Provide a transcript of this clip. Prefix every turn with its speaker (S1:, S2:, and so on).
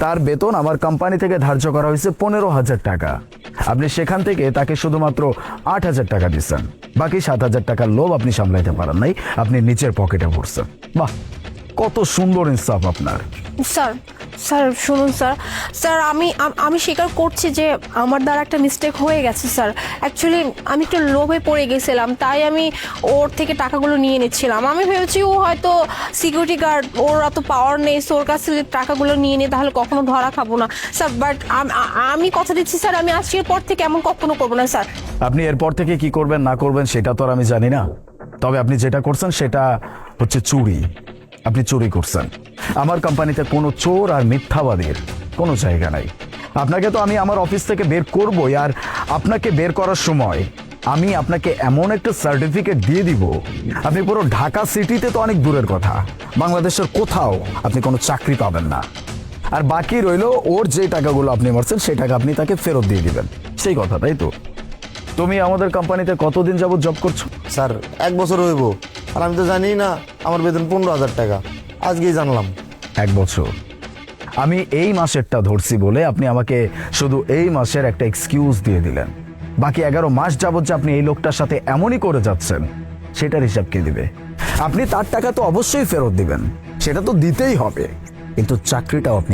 S1: তার বেতন আমার কোম্পানি থেকে ধার্য করা হয়েছে 15,000 টাকা। আপনি সেখান থেকে তাকে শুধুমাত্র 8,000 টাকা দিচ্ছেন। বাকি 7,000 টাকার লোভ আপনি সামলাইতে পারেন নাই, আপনি নিচের পকেটে ভরছেন। বাহ, কত সুন্দর ইনসাফ আপনার।
S2: স্যার স্যার শুনুন স্যার, স্যার আমি স্বীকার করছি যে আমার দ্বারা একটা মিস্টেক হয়ে গেছে স্যার। অ্যাকচুয়ালি আমি একটু লোভে পড়ে গেছিলাম, তাই আমি ওর থেকে টাকাগুলো নিয়ে নিচ্ছিলাম। আমি ভেবেছি ও হয়তো সিকিউরিটি গার্ড, ওর অত পাওয়ার নেই, সো ওর কাছ থেকে টাকাগুলো নিয়ে নিয়ে তাহলে কখনো ধরা খাবো না স্যার। বাট আমি কথা দিচ্ছি স্যার, আমি আজকের পর থেকে এমন কখনো করবো না স্যার।
S1: আপনি এরপর থেকে কি করবেন না করবেন সেটা তো আর আমি জানি না, তবে আপনি যেটা করছেন সেটা হচ্ছে চুরি। আপনি চুরি করছেন। আমার কোম্পানিতে কোনো চোর আর মিথ্যাবাদীর কোনো জায়গা নাই। আপনাকে তো আমি আমার অফিস থেকে বের করবই, আর আপনাকে বের করার সময় আমি আপনাকে এমন একটা সার্টিফিকেট দিয়ে দিব, আপনি পুরো ঢাকা সিটিতে তো অনেক দূরের কথা, বাংলাদেশের কোথাও আপনি কোনো চাকরি পাবেন না। আর বাকি রইলো ওর যে টাকাগুলো আপনি মারছেন সেই টাকা আপনি তাকে ফেরত দিয়ে দিবেন, সেই কথা, তাই তো? তুমি আমাদের কোম্পানিতে কতদিন যাবত জব করছো?
S3: স্যার 1 বছর হইব, আর আমি তো জানি না আমার বেতন 15,000 টাকা, আজকেই জানলাম।
S1: 1 বছর? আমি এই মাসেরটা ধরছি বলে আপনি আমাকে শুধু এই মাসের একটা এক্সকিউজ দিয়ে দিলেন। বাকি 11 মাস যাবত যে আপনি এই লোকটার সাথে এমনই করে যাচ্ছেন, সেটার হিসাব কে দিবে? আপনি তার টাকা তো অবশ্যই ফেরত দিবেন, সেটা তো দিতেই হবে, কিন্তু চাকরিটাও আপনি